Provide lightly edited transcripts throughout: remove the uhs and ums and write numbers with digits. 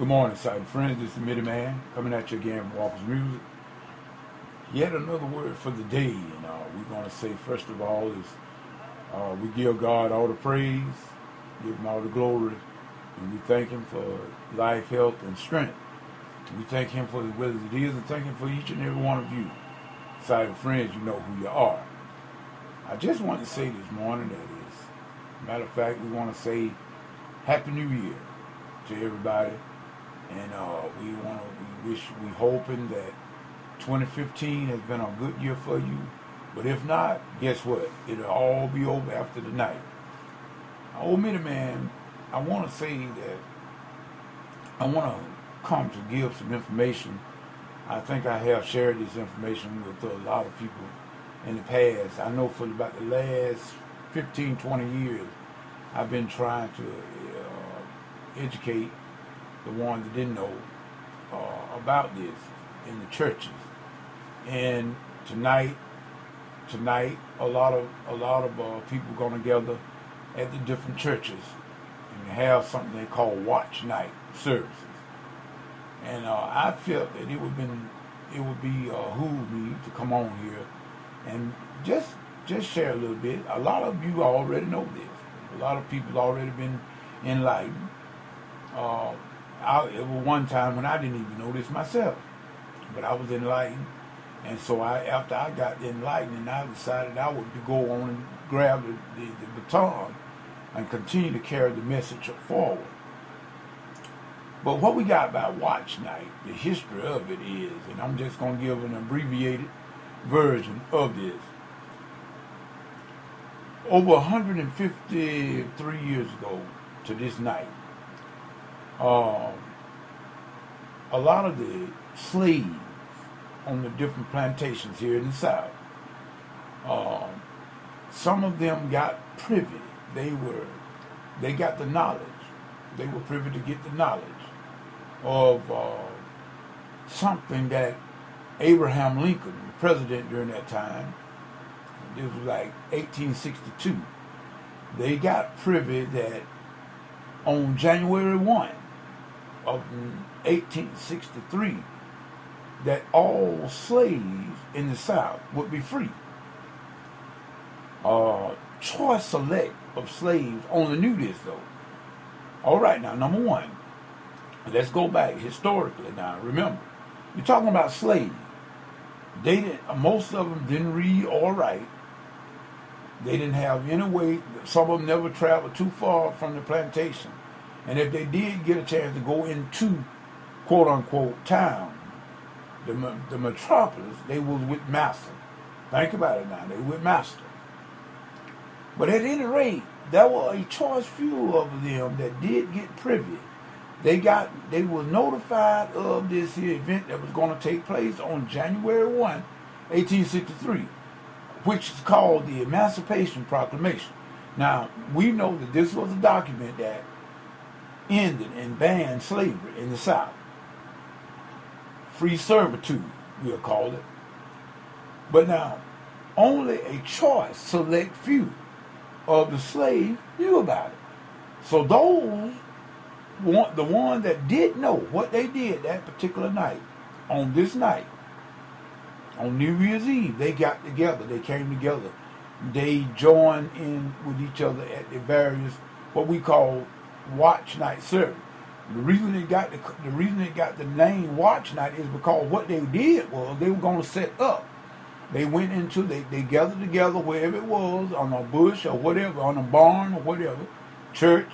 Good morning, Cyber Friends. This is the Mitty Man coming at you again from Walker's Music. Yet another word for the day. And we're going to say, first of all, is we give God all the praise, give Him all the glory, and we thank Him for life, health, and strength. We thank Him for the weather it is, and thank Him for each and every one of you. Cyber Friends, you know who you are. I just want to say this morning that is, matter of fact, we want to say Happy New Year to everybody. And we hoping that 2015 has been a good year for you. But if not, guess what? It'll all be over after the night. Old Mitty Man, I want to say that I want to come to give some information. I think I have shared this information with a lot of people in the past. I know for about the last 15, 20 years, I've been trying to educate the ones that didn't know about this in the churches. And tonight, a lot of people going together at the different churches and have something they call watch night services. And I felt that it would behoove me to come on here and just share a little bit. A lot of you already know this. A lot of people already been enlightened. It was one time when I didn't even know this myself, but I was enlightened, and so after I got enlightened, I decided I would go on and grab the baton and continue to carry the message forward. But what we got about watch night, the history of it is, and I'm just going to give an abbreviated version of this. Over 153 years ago to this night, a lot of the slaves on the different plantations here in the South, some of them got privy. They got the knowledge. They were privy to get the knowledge of something that Abraham Lincoln, the president during that time, this was like 1862, they got privy that on January 1 of 1863, that all slaves in the South would be free. Choice select of slaves only knew this though. All right, now number one, let's go back historically. Now remember, you're talking about slaves. Most of them didn't read or write. They didn't have any way. Some of them never traveled too far from the plantation. And if they did get a chance to go into quote-unquote town, the metropolis, they was with master. Think about it now. They were with master. But at any rate, there were a choice few of them that did get privy. They were notified of this here event that was going to take place on January 1, 1863, which is called the Emancipation Proclamation. Now, we know that this was a document that ended and banned slavery in the South. Free servitude, we'll call it. But now, only a choice, select few of the slaves knew about it. So those, the ones that did know what they did that particular night, on this night, on New Year's Eve, they got together, they came together. They joined in with each other at the various, what we call watch night service. The reason it got the name watch night is because what they did was they were going to set up. They went into they gathered together wherever it was, on a bush or whatever, on a barn or whatever, church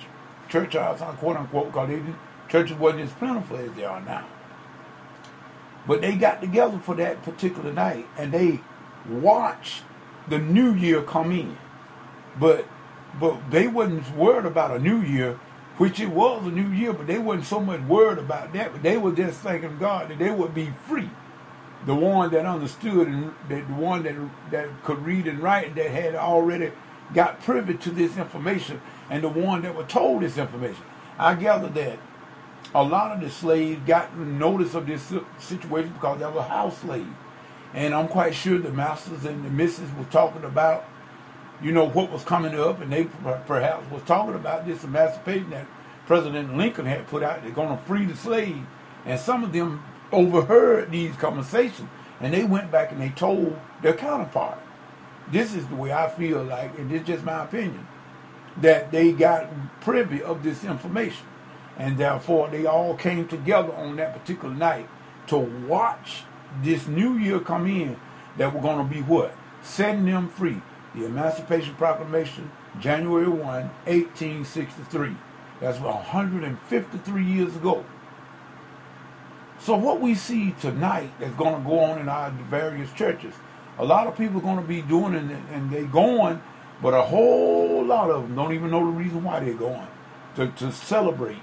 house, quote unquote, because churches wasn't as plentiful as they are now. But they got together for that particular night and they watched the new year come in. But they wasn't worried about a new year, which it was a new year, but they wasn't so much worried about that, but they were just thanking God that they would be free. The one that understood and the one that could read and write and that had already got privy to this information and the one that was told this information. I gather that a lot of the slaves got notice of this situation because they were house slaves. And I'm quite sure the masters and the missus were talking about, what was coming up, and they perhaps was talking about this emancipation that President Lincoln had put out, they're going to free the slaves. And some of them overheard these conversations, and they went back and they told their counterpart. This is the way I feel like, and this is just my opinion, that they got privy of this information. And therefore, they all came together on that particular night to watch this new year come in that we're going to be what? Setting them free. The Emancipation Proclamation, January 1, 1863. That's 153 years ago. So what we see tonight that's going to go on in our various churches, a lot of people are going to be doing it, and they're going, but a whole lot of them don't even know the reason why they're going. To celebrate,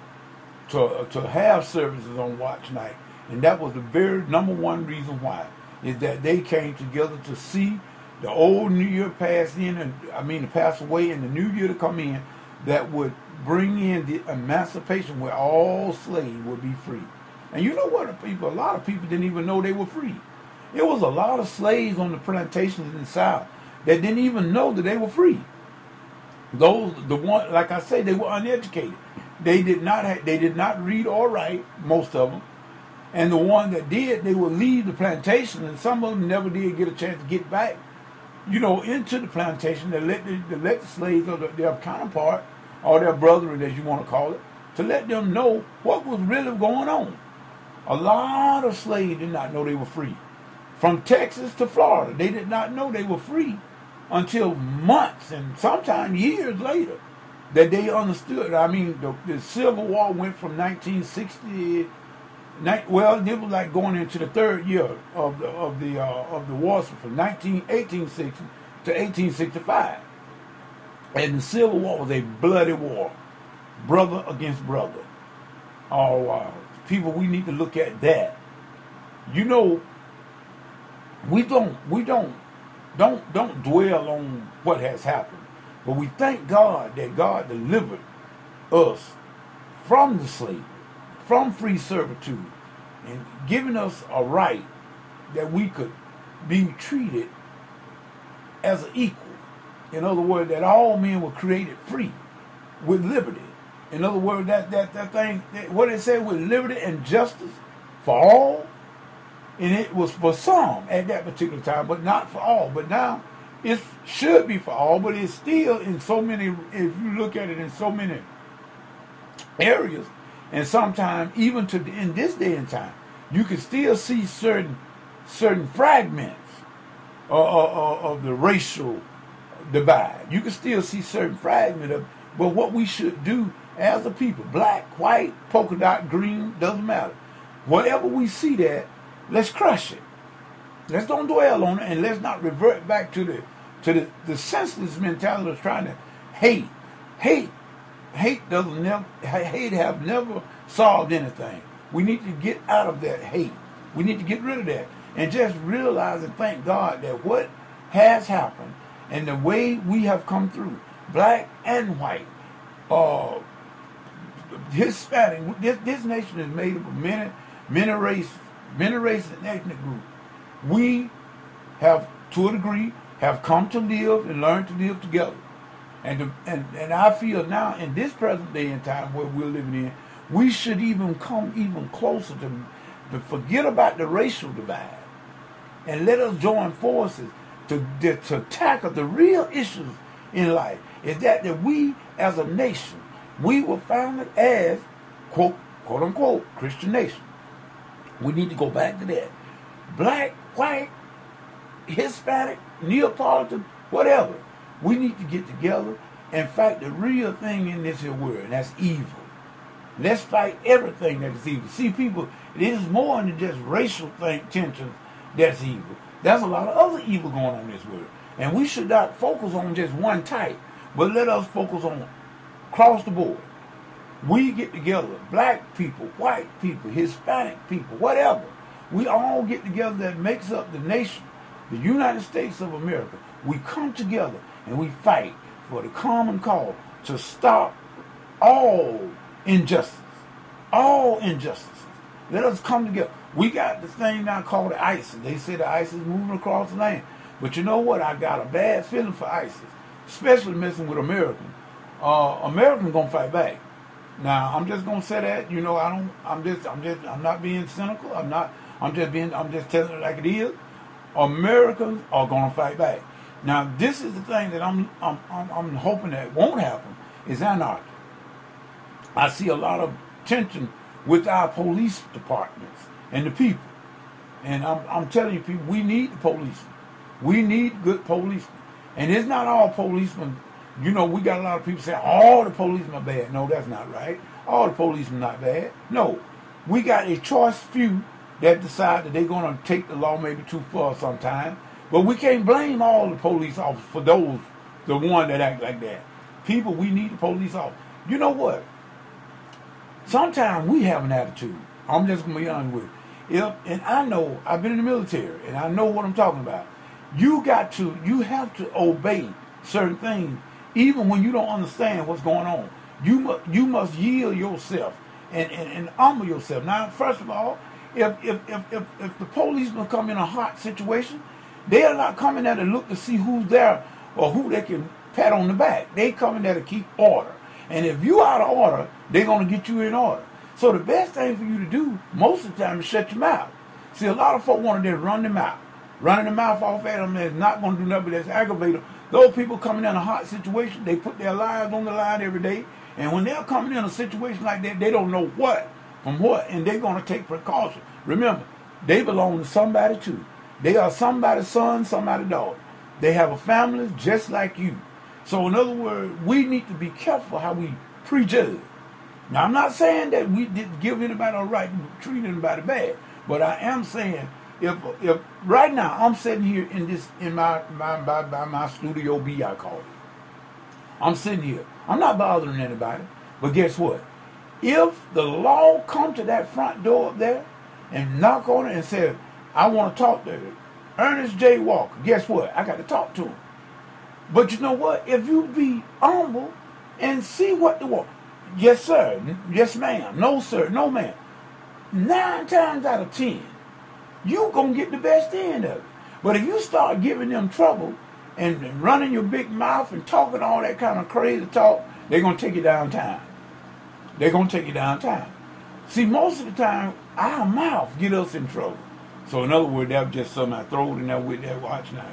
to have services on watch night. And that was the very number one reason why, is that they came together to see the old New Year pass in, to pass away, and the new year to come in, that would bring in the emancipation where all slaves would be free. And you know what, a lot of people didn't even know they were free. There was a lot of slaves on the plantations in the South that didn't even know that they were free. Like I say, they were uneducated. They did not read or write, most of them. And the one that did, they would leave the plantation, and some of them never did get a chance to get back, into the plantation. They let the slaves, or their counterpart, or their brethren, as you want to call it, to let them know what was really going on. A lot of slaves did not know they were free. From Texas to Florida, they did not know they were free until months and sometimes years later that they understood. The Civil War went from 1960. Well, it was like going into the third year of the war, from 1860 to 1865, and the Civil War was a bloody war, brother against brother. People, we need to look at that. We don't dwell on what has happened, but we thank God that God delivered us from the slavery, from free servitude, and giving us a right that we could be treated as an equal. In other words, that all men were created free with liberty. In other words, that thing, what it said, with liberty and justice for all, and it was for some at that particular time, but not for all. But now it should be for all, but it's still in so many, if you look at it in so many areas, and sometimes even in this day and time, you can still see certain fragments of the racial divide. You can still see certain fragments of, but what we should do as a people, black, white, polka dot, green, doesn't matter. Whatever we see that, let's crush it. Let's don't dwell on it, and let's not revert back to the senseless mentality of trying to hate. Hate have never solved anything. We need to get out of that hate. We need to get rid of that and just realize and thank God that what has happened and the way we have come through, black and white, Hispanic, this nation is made up of many races and ethnic groups. We have, to a degree, have come to live and learn to live together. And I feel now, in this present day and time where we're living in, we should come even closer to forget about the racial divide and let us join forces to tackle the real issues in life. Is that we, as a nation, we were founded as, quote unquote, Christian nation. We need to go back to that. Black, white, Hispanic, Neapolitan, whatever. We need to get together and fight the real thing in this here world, and that's evil. Let's fight everything that is evil. See, people, it is more than just racial tensions that's evil. There's a lot of other evil going on in this world. And we should not focus on just one type, but let us focus on across the board. We get together, black people, white people, Hispanic people, whatever. We all get together, that makes up the nation, the United States of America. We come together and we fight for the common cause to stop all injustice. All injustices. Let us come together. We got this thing now called the ISIS. They say the ISIS is moving across the land. But you know what? I got a bad feeling for ISIS, especially messing with Americans. Americans going to fight back. Now I'm just gonna say that, you know, I'm not being cynical. I'm just telling it like it is. Americans are gonna fight back. Now this is the thing that I'm hoping that won't happen is anarchy. I see a lot of tension with our police departments and the people. And I'm telling you, people, we need the policemen. We need good policemen. And it's not all policemen. You know, we got a lot of people saying all the policemen are bad. No, that's not right. All the policemen are not bad. No. We got a choice few that decide that they're going to take the law maybe too far sometimes. But we can't blame all the police officers for those, the one that act like that. People, we need the police officers. You know what? Sometimes we have an attitude. I'm just going to be honest with you. And I know, I've been in the military, and I know what I'm talking about. You have to obey certain things, even when you don't understand what's going on. You must yield yourself and humble yourself. Now, first of all, if the policemen come in a hot situation, they are not coming there to look to see who's there or who they can pat on the back. They coming there to keep order. And if you out of order, they're going to get you in order. So the best thing for you to do most of the time is shut your mouth. See, a lot of folk want to just run their mouth. Running the mouth off at them is not going to do nothing but that's aggravate them. Those people coming in a hot situation, they put their lives on the line every day. And when they're coming in a situation like that, they don't know what from what. And they're going to take precaution. Remember, they belong to somebody too. They are somebody's son, somebody's daughter. They have a family just like you. So in other words, we need to be careful how we prejudge. Now, I'm not saying that we didn't give anybody a right to treat anybody bad. But I am saying, if right now I'm sitting here in my studio B, I call it. I'm sitting here. I'm not bothering anybody. But guess what? If the law come to that front door up there and knock on it and say, I want to talk to Ernest J. Walker, guess what? I got to talk to him. But you know what? If you be humble and see what the walk, yes sir, yes ma'am, no sir, no ma'am, 9 times out of 10, you gonna get the best end of it. But if you start giving them trouble and running your big mouth and talking all that kind of crazy talk, they're gonna take you downtown. They're gonna take you downtown. See, most of the time, our mouth get us in trouble. So in other words, that's just something I throw in there with that watch now.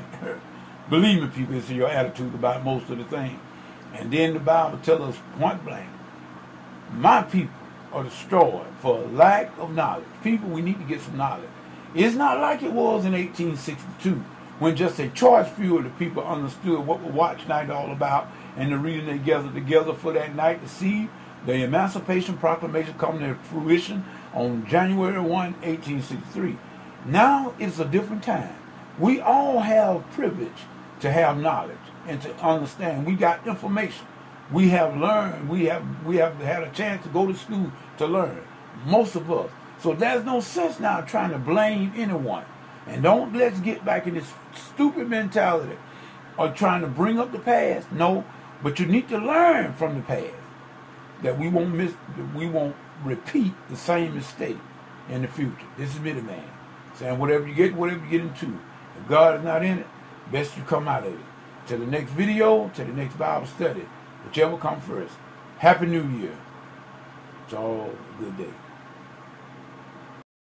Believe me, people, it's your attitude about most of the things. And then the Bible tells us point blank, my people are destroyed for lack of knowledge. People, we need to get some knowledge. It's not like it was in 1862, when just a choice few of the people understood what the watch night all about, and the reason they gathered together for that night to see the Emancipation Proclamation come to fruition on January 1, 1863. Now it's a different time. We all have privilege to have knowledge and to understand. We got information. We have learned. We have had a chance to go to school to learn. Most of us. So there's no sense now trying to blame anyone. And let's get back in this stupid mentality of trying to bring up the past. No, but you need to learn from the past that we won't repeat the same mistake in the future. This is me, the man, saying whatever you get into. If God is not in it, best you come out of it. Till the next video, till the next Bible study, whichever comes first. Happy New Year. It's all a good day.